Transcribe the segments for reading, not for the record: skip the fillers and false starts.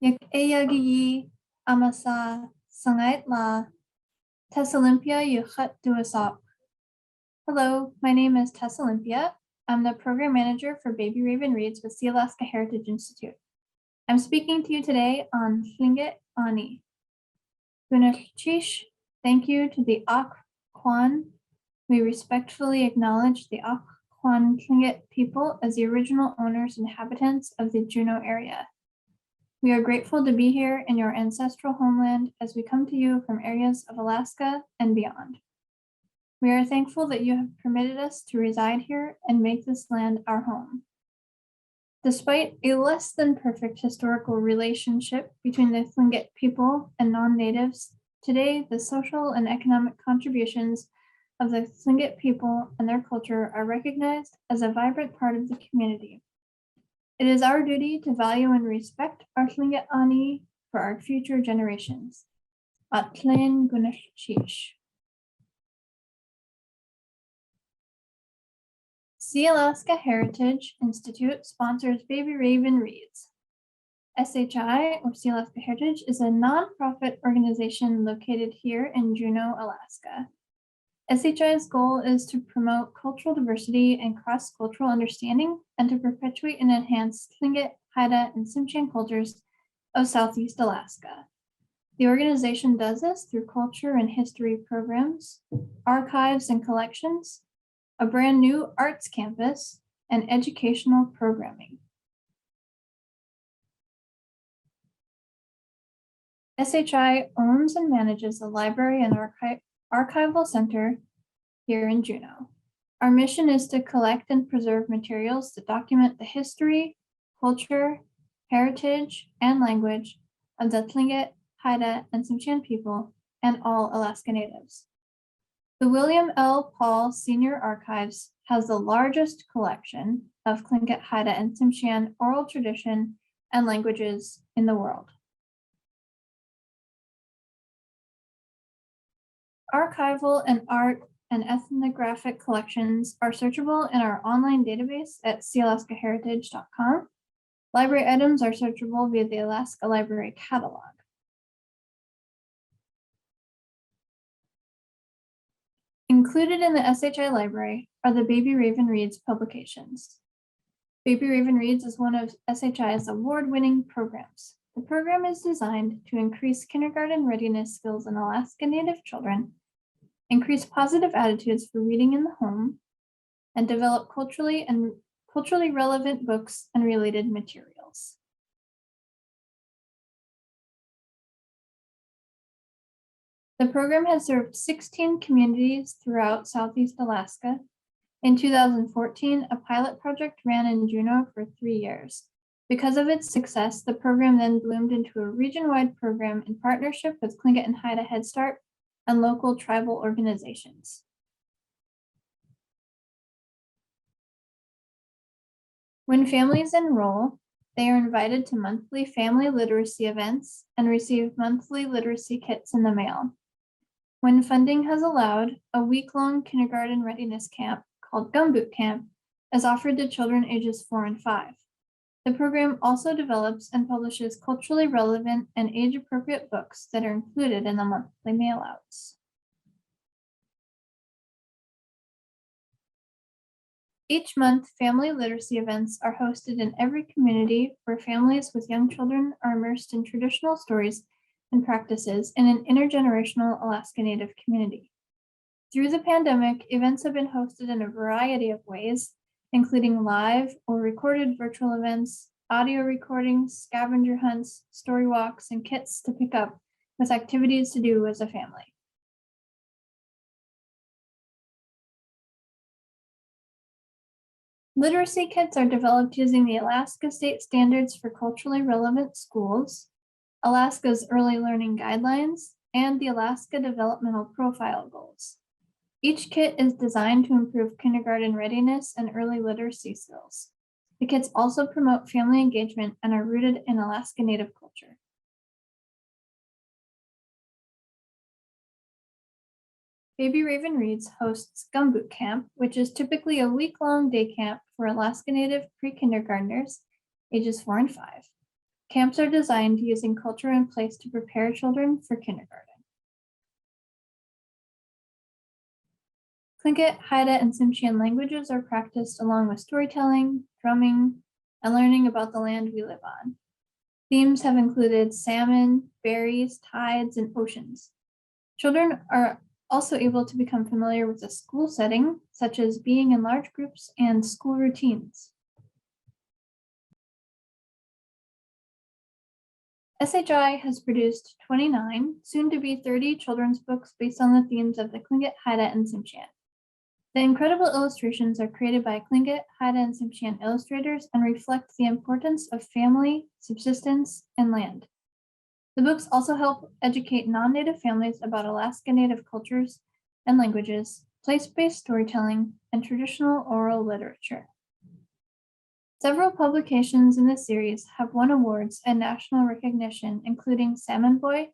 Yak Ayagi Amasa Sangait La Tess Olympia Yuchat Duasop. Hello, my name is Tess Olympia. I'm the program manager for Baby Raven Reads with Sealaska Heritage Institute. I'm speaking to you today on Tlingit Ani. Gunachish, thank you to the Ak Kwan. We respectfully acknowledge the Ak Kwan Tlingit people as the original owners and inhabitants of the Juneau area. We are grateful to be here in your ancestral homeland as we come to you from areas of Alaska and beyond. We are thankful that you have permitted us to reside here and make this land our home. Despite a less than perfect historical relationship between the Tlingit people and non-natives, today the social and economic contributions of the Tlingit people and their culture are recognized as a vibrant part of the community. It is our duty to value and respect our Tlingit Ani for our future generations. Atlen Gunachish. Sealaska Heritage Institute sponsors Baby Raven Reads. SHI, or Sealaska Heritage, is a nonprofit organization located here in Juneau, Alaska. SHI's goal is to promote cultural diversity and cross-cultural understanding and to perpetuate and enhance Tlingit, Haida, and Tsimshian cultures of Southeast Alaska. The organization does this through culture and history programs, archives and collections, a brand new arts campus, and educational programming. SHI owns and manages the library and archival center here in Juneau. Our mission is to collect and preserve materials that document the history, culture, heritage, and language of the Tlingit, Haida, and Tsimshian people and all Alaska Natives. The William L. Paul Senior Archives has the largest collection of Tlingit, Haida, and Tsimshian oral tradition and languages in the world. Archival and art and ethnographic collections are searchable in our online database at sealaskaheritage.com. Library items are searchable via the Alaska Library Catalog. Included in the SHI library are the Baby Raven Reads publications. Baby Raven Reads is one of SHI's award-winning programs. The program is designed to increase kindergarten readiness skills in Alaska Native children, increase positive attitudes for reading in the home, and develop culturally relevant books and related materials. The program has served 16 communities throughout Southeast Alaska. In 2014, a pilot project ran in Juneau for 3 years. Because of its success, the program then bloomed into a region-wide program in partnership with Tlingit and Haida Head Start and local tribal organizations. When families enroll, they are invited to monthly family literacy events and receive monthly literacy kits in the mail. When funding has allowed, a week-long kindergarten readiness camp called Gumboot Camp is offered to children ages 4 and 5. The program also develops and publishes culturally relevant and age-appropriate books that are included in the monthly mailouts. Each month, family literacy events are hosted in every community where families with young children are immersed in traditional stories and practices in an intergenerational Alaska Native community. Through the pandemic, events have been hosted in a variety of ways, including live or recorded virtual events, audio recordings, scavenger hunts, story walks, and kits to pick up with activities to do as a family. Literacy kits are developed using the Alaska State Standards for Culturally Relevant Schools, Alaska's Early Learning Guidelines, and the Alaska Developmental Profile Goals. Each kit is designed to improve kindergarten readiness and early literacy skills. The kits also promote family engagement and are rooted in Alaska Native culture. Baby Raven Reads hosts Gumboot Camp, which is typically a week-long day camp for Alaska Native pre-kindergartners ages 4 and 5. Camps are designed using culture in place to prepare children for kindergarten. Tlingit, Haida, and Tsimshian languages are practiced along with storytelling, drumming, and learning about the land we live on. Themes have included salmon, berries, tides, and oceans. Children are also able to become familiar with a school setting, such as being in large groups and school routines. SHI has produced 29, soon to be 30 children's books based on the themes of the Tlingit, Haida, and Tsimshian. The incredible illustrations are created by Tlingit, Haida, and Tsimshian illustrators and reflect the importance of family, subsistence, and land. The books also help educate non-Native families about Alaska Native cultures and languages, place-based storytelling, and traditional oral literature. Several publications in this series have won awards and national recognition, including Salmon Boy,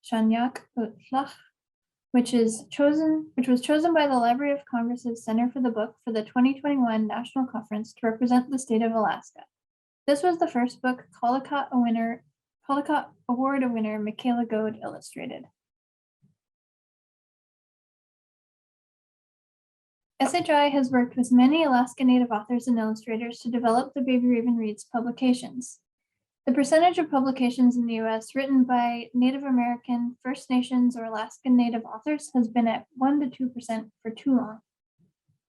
Shanyak Utlach, which was chosen by the Library of Congress's Center for the Book for the 2021 National Conference to represent the state of Alaska. This was the first book Caldecott Award winner Michaela Goad illustrated. SHI has worked with many Alaska Native authors and illustrators to develop the Baby Raven Reads publications. The percentage of publications in the U.S. written by Native American, First Nations, or Alaskan Native authors has been at 1% to 2% for too long.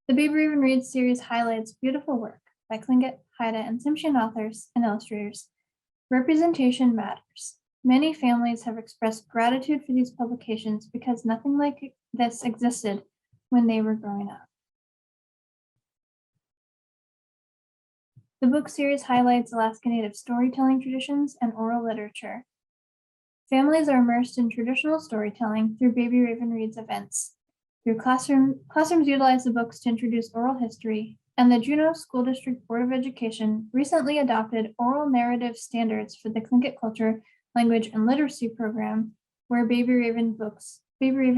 The Baby Raven Reads series highlights beautiful work by Tlingit, Haida, and Tsimshian authors and illustrators. Representation matters. Many families have expressed gratitude for these publications because nothing like this existed when they were growing up. The book series highlights Alaska Native storytelling traditions and oral literature. Families are immersed in traditional storytelling through Baby Raven Reads events. Classrooms utilize the books to introduce oral history, and the Juneau School District Board of Education recently adopted oral narrative standards for the Tlingit Culture, Language, and Literacy program, where Baby Raven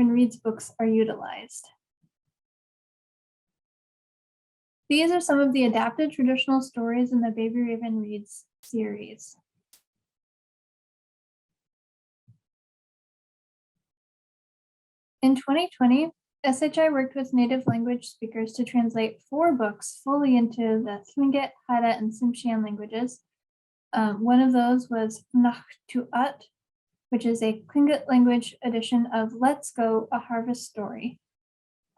Reads books are utilized. These are some of the adapted traditional stories in the Baby Raven Reads series. In 2020, SHI worked with Native language speakers to translate 4 books fully into the Tlingit, Haida, and Tsimshian languages. One of those was Nachtuat, which is a Tlingit language edition of Let's Go, A Harvest Story.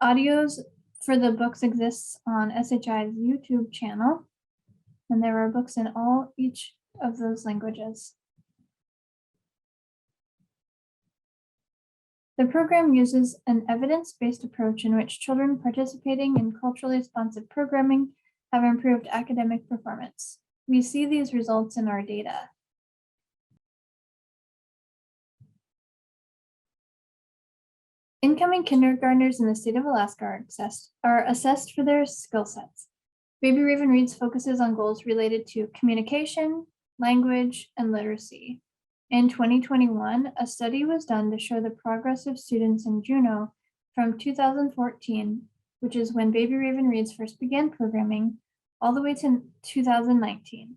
Audios for the books exists on SHI's YouTube channel, and there are books in each of those languages. The program uses an evidence-based approach in which children participating in culturally responsive programming have improved academic performance. We see these results in our data. Incoming kindergartners in the state of Alaska are assessed for their skill sets. Baby Raven Reads focuses on goals related to communication, language, and literacy. In 2021, a study was done to show the progress of students in Juneau from 2014, which is when Baby Raven Reads first began programming, all the way to 2019.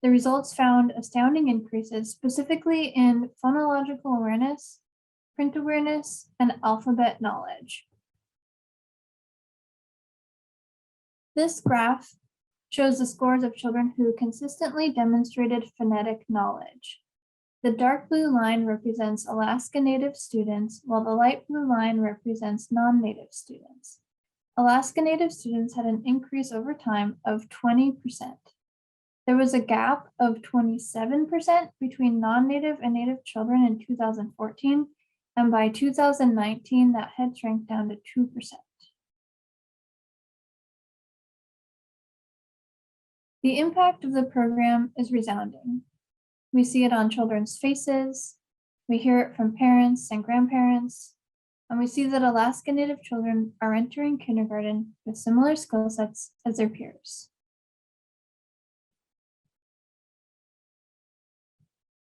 The results found astounding increases, specifically in phonological awareness, print awareness, and alphabet knowledge. This graph shows the scores of children who consistently demonstrated phonetic knowledge. The dark blue line represents Alaska Native students, while the light blue line represents non-Native students. Alaska Native students had an increase over time of 20%. There was a gap of 27% between non-Native and Native children in 2014, and by 2019, that had shrank down to 2%. The impact of the program is resounding. We see it on children's faces, we hear it from parents and grandparents, and we see that Alaska Native children are entering kindergarten with similar skill sets as their peers.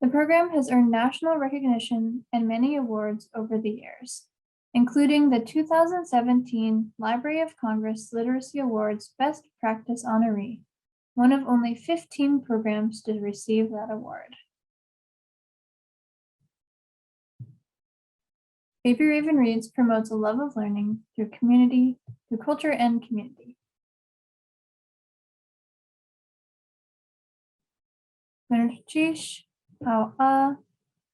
The program has earned national recognition and many awards over the years, including the 2017 Library of Congress Literacy Awards Best Practice honoree, one of only 15 programs to receive that award. Baby Raven Reads promotes a love of learning through culture and community. Merchish, Ha'a,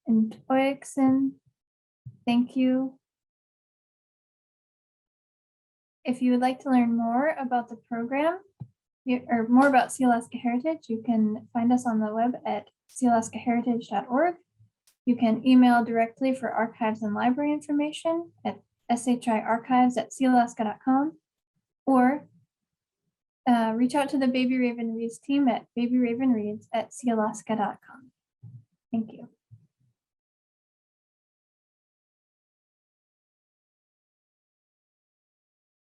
and Oixen, thank you. If you would like to learn more about the program or more about Sealaska Heritage, you can find us on the web at sealaskaheritage.org. You can email directly for archives and library information at shiarchives@sealaska.com, or reach out to the Baby Raven Reads team at babyravenreads@sealaska.com. Thank you.